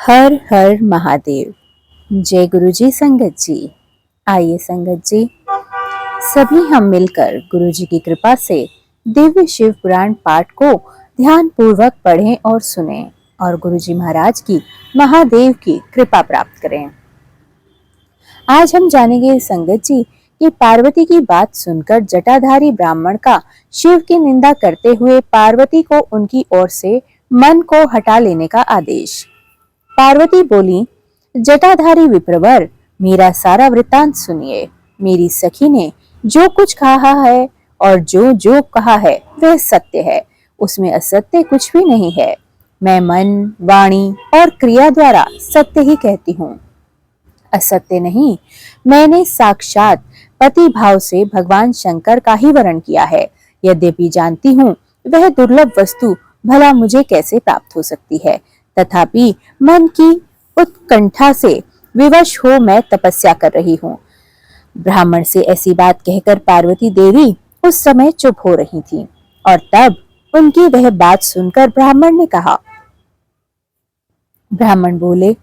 हर हर महादेव। जय गुरु जी संगत जी। आइए संगत जी, सभी हम मिलकर गुरु जी की कृपा से दिव्य शिव पुराण पाठ को ध्यान पूर्वक पढ़ें और सुनें और गुरु जी महाराज की महादेव की कृपा प्राप्त करें। आज हम जानेंगे संगत जी कि पार्वती की बात सुनकर जटाधारी ब्राह्मण का शिव की निंदा करते हुए पार्वती को उनकी ओर से मन को हटा लेने का आदेश। पार्वती बोली, जटाधारी विप्रवर, मेरा सारा वृत्तांत सुनिए। मेरी सखी ने जो कुछ कहा है और जो जो कहा है वह सत्य है, उसमें असत्य कुछ भी नहीं है। मैं मन, वाणी और क्रिया द्वारा सत्य ही कहती हूँ, असत्य नहीं। मैंने साक्षात पति भाव से भगवान शंकर का ही वर्ण किया है। यद्यपि जानती हूँ वह दुर्लभ वस्तु भला मुझे कैसे प्राप्त हो सकती है, तथापि मन की उत्कंठा से विवश हो मैं तपस्या कर रही हूँ। ब्राह्मण से ऐसी बात कहकर पार्वती देवी उस समय चुप हो रही थी और तब उनकी वह बात सुनकर ब्राह्मण ने कहा। ब्राह्मण बोले,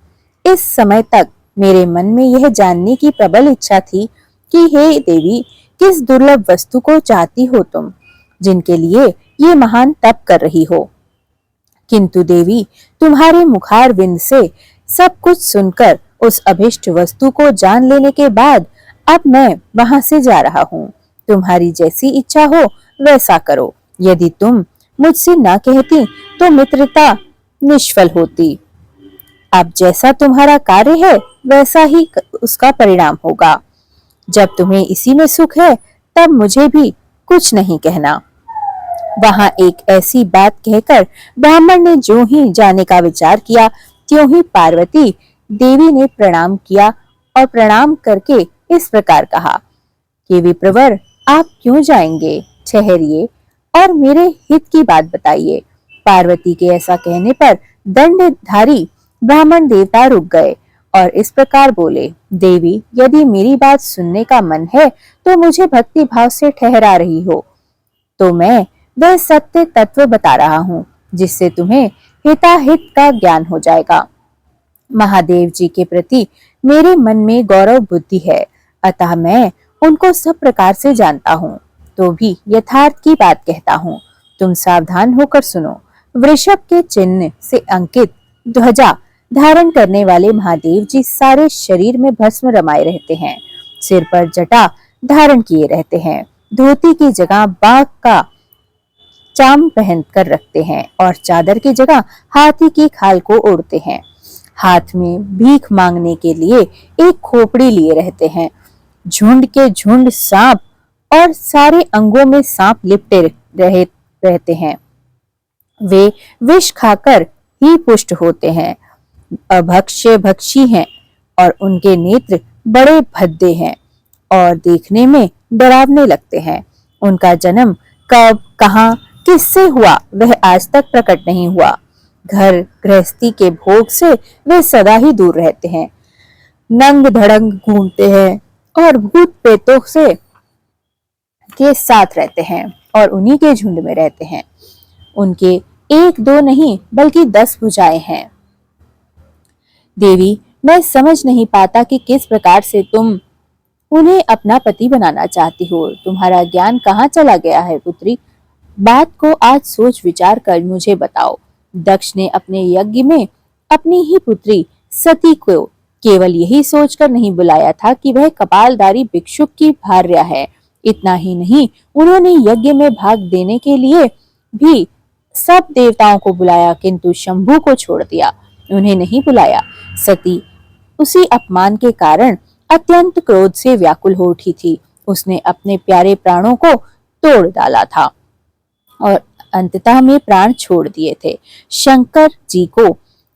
इस समय तक मेरे मन में यह जानने की प्रबल इच्छा थी कि हे देवी, किस दुर्लभ वस्तु को चाहती हो तुम, जिनके लिए ये महान तप कर रही हो। किंतु देवी, तुम्हारे मुखार विंद से सब कुछ सुनकर उस अभिष्ट वस्तु को जान लेने के बाद अब मैं वहां से जा रहा हूँ। तुम्हारी जैसी इच्छा हो वैसा करो। यदि तुम मुझसे ना कहती तो मित्रता निष्फल होती। अब जैसा तुम्हारा कार्य है वैसा ही उसका परिणाम होगा। जब तुम्हें इसी में सुख है तब मुझे भी कुछ नहीं कहना। वहां एक ऐसी बात कहकर ब्राह्मण ने जो ही जाने का विचार किया, त्यों ही पार्वती देवी ने प्रणाम किया और प्रणाम करके इस प्रकार कहा कि विप्रवर, आप क्यों जाएंगे? ठहरिए और मेरे हित की बात बताइए। पार्वती के ऐसा कहने पर दंडधारी ब्राह्मण देवता रुक गए और इस प्रकार बोले, देवी, यदि मेरी बात सुनने का मन है तो मुझे भक्ति भाव से ठहरा रही हो तो मैं वह सत्य तत्व बता रहा हूँ जिससे तुम्हें हिताहित का ज्ञान हो जाएगा। महादेव जी के प्रति मेरे मन में गौरव बुद्धि है, अतः मैं उनको सब प्रकार से जानता हूँ, तो भी यथार्थ की बात कहता हूँ। तुम सावधान होकर सुनो। वृषभ के चिन्ह से अंकित ध्वजा धारण करने वाले महादेव जी सारे शरीर में भस्म रमाए रहते हैं, सिर पर जटा धारण किए रहते हैं, धोती की जगह बाघ का चाम पहन कर रखते हैं और चादर की जगह हाथी की खाल को ओढ़ते हैं। हाथ में भीख मांगने के लिए एक खोपड़ी लिए रहते हैं। झुंड के झुंड सांप और सारे अंगों में सांप लिपटे रहते हैं। वे विष खाकर ही पुष्ट होते हैं, अभक्ष्य भक्षी हैं और उनके नेत्र बड़े भद्दे हैं और देखने में डरावने लगते हैं। उनका जन्म कब, कहाँ, किससे हुआ वह आज तक प्रकट नहीं हुआ। घर गृहस्थी के भोग से वे सदा ही दूर रहते हैं, नंग धड़ंग घूमते हैं और भूत प्रेतों से के साथ रहते हैं और उन्हीं के झुंड में रहते हैं। उनके एक दो नहीं बल्कि 10 भुजाएं हैं। देवी, मैं समझ नहीं पाता कि किस प्रकार से तुम उन्हें अपना पति बनाना चाहती हो। तुम्हारा ज्ञान कहाँ चला गया है पुत्री? बात को आज सोच विचार कर मुझे बताओ। दक्ष ने अपने यज्ञ में अपनी ही पुत्री सती को केवल यही सोचकर नहीं बुलाया था कि वह कपालधारी भिक्षुक की भार्या है। इतना ही नहीं, उन्होंने यज्ञ में भाग देने के लिए भी सब देवताओं को बुलाया, किंतु शंभू को छोड़ दिया, उन्हें नहीं बुलाया। सती उसी अपमान के कारण अत्यंत क्रोध से व्याकुल हो उठी थी। उसने अपने प्यारे प्राणों को तोड़ डाला था और अंततः में प्राण छोड़ दिए थे। शंकर जी को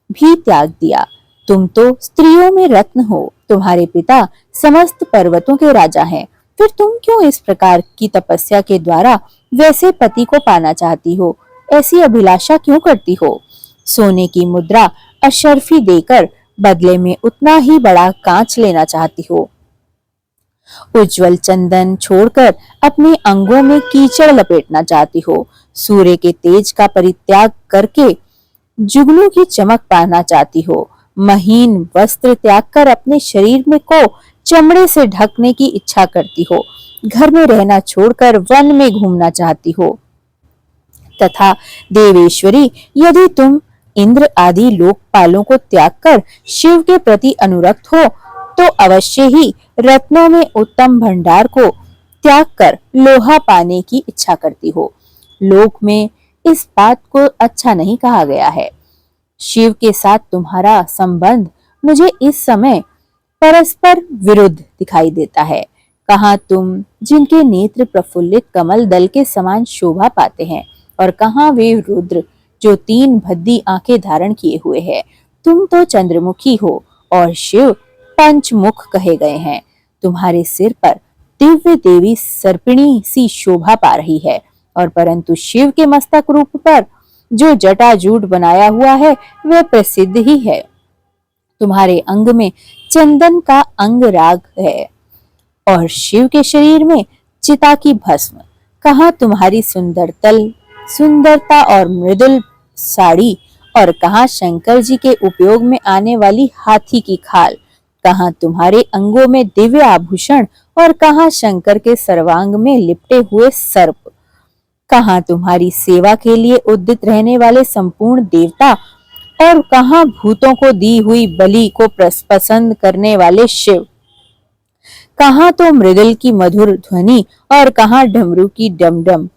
भी त्याग दिया। तुम तो स्त्रियों में रत्न हो, तुम्हारे पिता समस्त पर्वतों के राजा हैं, फिर तुम क्यों इस प्रकार की तपस्या के द्वारा वैसे पति को पाना चाहती हो? ऐसी अभिलाषा क्यों करती हो? सोने की मुद्रा अशर्फी देकर बदले में उतना ही बड़ा कांच लेना चाहती हो? उज्जवल चंदन छोड़कर अपने अंगों में कीचड़ लपेटना चाहती हो? सूर्य के तेज का परित्याग करके जुगनू की चमक पाना चाहती हो? महीन वस्त्र त्याग कर अपने शरीर में को चमड़े से ढकने की इच्छा करती हो, घर में रहना छोड़कर वन में घूमना चाहती हो, तथा देवेश्वरी, यदि तुम इंद्र आदि लोकपालों को त्याग कर शिव के प्रति अनुरक्त हो तो अवश्य ही रत्नों में उत्तम भंडार को त्याग कर लोहा पाने की इच्छा करती हो। लोक में इस बात को अच्छा नहीं कहा गया है। शिव के साथ तुम्हारा संबंध मुझे इस समय परस्पर विरुद्ध दिखाई देता है। कहाँ तुम, जिनके नेत्र प्रफुल्लित कमल दल के समान शोभा पाते हैं, और कहाँ वे रुद्र जो 3 भद्दी आंखें धारण किए हुए हैं। तुम तो चंद्रमुखी हो और शिव पंचमुख कहे गए हैं। तुम्हारे सिर पर दिव्य देवी सर्पिणी सी शोभा पा रही है, और परंतु शिव के मस्तक रूप पर जो जटाजूट बनाया हुआ है वह प्रसिद्ध ही है। तुम्हारे अंग में चंदन का अंग राग है और शिव के शरीर में चिता की भस्म। कहाँ तुम्हारी सुंदरता और मृदुल साड़ी, और कहाँ शंकर जी के उपयोग में आने वाली हाथी की खाल। कहाँ तुम्हारे अंगों में दिव्य आभूषण, और कहाँ शंकर के सर्वांग में लिपटे हुए सर्प। कहाँ तुम्हारी सेवा के लिए उद्यत रहने वाले संपूर्ण देवता, और कहाँ भूतों को दी हुई बलि को पसंद करने वाले शिव। कहाँ तो मृदुल की मधुर ध्वनि, और कहाँ डमरू की डमडम।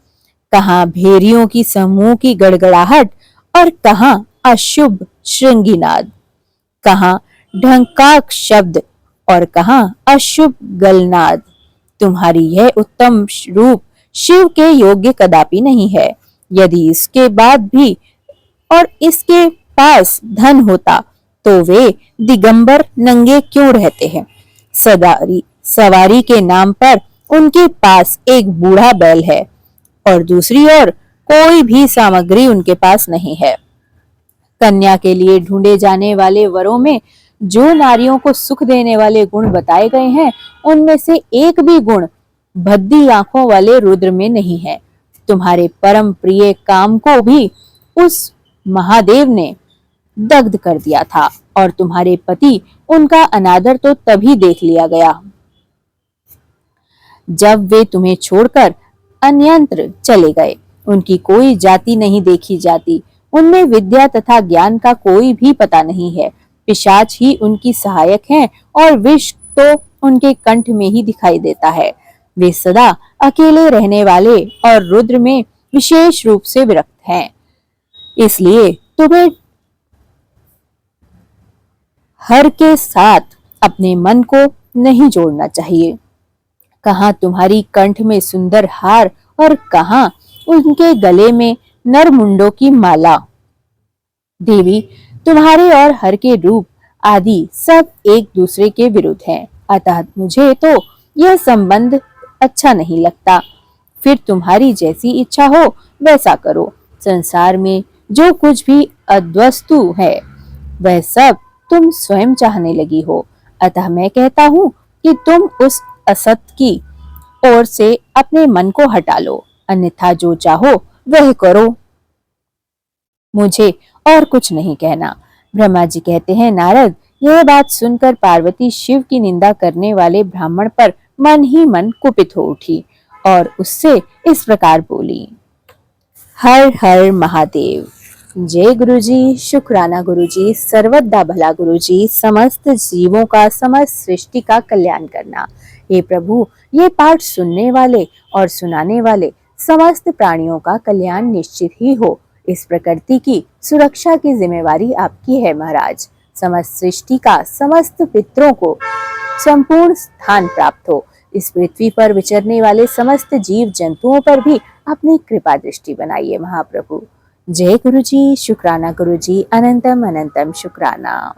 कहाँ भेरियों की समूह की गड़गड़ाहट, और कहाँ अशुभ श्रृंगीनाद। कहाँ ढंकाक शब्द, और कहाँ अशुभ गलनाद। तुम्हारी यह उत्तम रूप शिव के योग्य कदापि नहीं है। यदि इसके बाद भी और इसके पास धन होता तो वे दिगंबर नंगे क्यों रहते हैं। सवारी के नाम पर उनके पास एक बूढ़ा बैल है, और दूसरी ओर कोई भी सामग्री उनके पास नहीं है। कन्या के लिए ढूंढे जाने वाले वरों में जो नारियों को सुख देने वाले गुण बताए गए हैं, उनमें से एक भी गुण भद्दी आंखों वाले रुद्र में नहीं है। तुम्हारे परम प्रिय काम को भी उस महादेव ने दग्ध कर दिया था, और तुम्हारे पति उनका अनादर तो तभी देख लिया गया जब वे तुम्हें छोड़कर अन्यंत्र चले गए। उनकी कोई जाति नहीं देखी जाती, उनमें विद्या तथा ज्ञान का कोई भी पता नहीं है। पिशाच ही उनकी सहायक हैं, और विष तो उनके कंठ में ही दिखाई देता है। वे सदा अकेले रहने वाले और रुद्र में विशेष रूप से विरक्त हैं। इसलिए तुम्हें हर के साथ अपने मन को नहीं जोड़ना चाहिए। कहाँ तुम्हारी कंठ में सुंदर हार, और कहाँ उनके गले में नरमुंडों की माला। देवी, तुम्हारे और हर के रूप आदि सब एक दूसरे के विरुद्ध हैं, अतः मुझे तो यह संबंध अच्छा नहीं लगता। फिर तुम्हारी जैसी इच्छा हो वैसा करो। संसार में जो कुछ भी अद्वस्तु है वह सब तुम स्वयं चाहने लगी हो, अतः मैं कहता हूँ कि तुम उस असत की ओर से अपने मन को हटा लो, अन्यथा जो चाहो वह करो। मुझे और कुछ नहीं कहना। ब्रह्मा जी कहते हैं, नारद, यह बात सुनकर पार्वती शिव की निंदा करने वाले ब्राह्मण पर मन ही मन कुपित हो उठी और उससे इस प्रकार बोली। हर हर महादेव। जय गुरुजी, शुक्राना गुरुजी, सर्वदा भला गुरुजी, समस्त जीवों का, समस्त सृष्टि का कल्याण करना। हे प्रभु, ये पाठ सुनने वाले और सुनाने वाले समस्त प्राणियों का कल्याण निश्चित ही हो। इस प्रकृति की सुरक्षा की जिम्मेवारी आपकी है महाराज। समस्त सृष्टि का, समस्त पितरों को संपूर्ण स्थान प्राप्त हो। इस पृथ्वी पर विचरने वाले समस्त जीव जंतुओं पर भी अपनी कृपा दृष्टि बनाइए महाप्रभु। जय गुरुजी, शुक्राना गुरुजी, अनंतम अनंतम शुक्राना।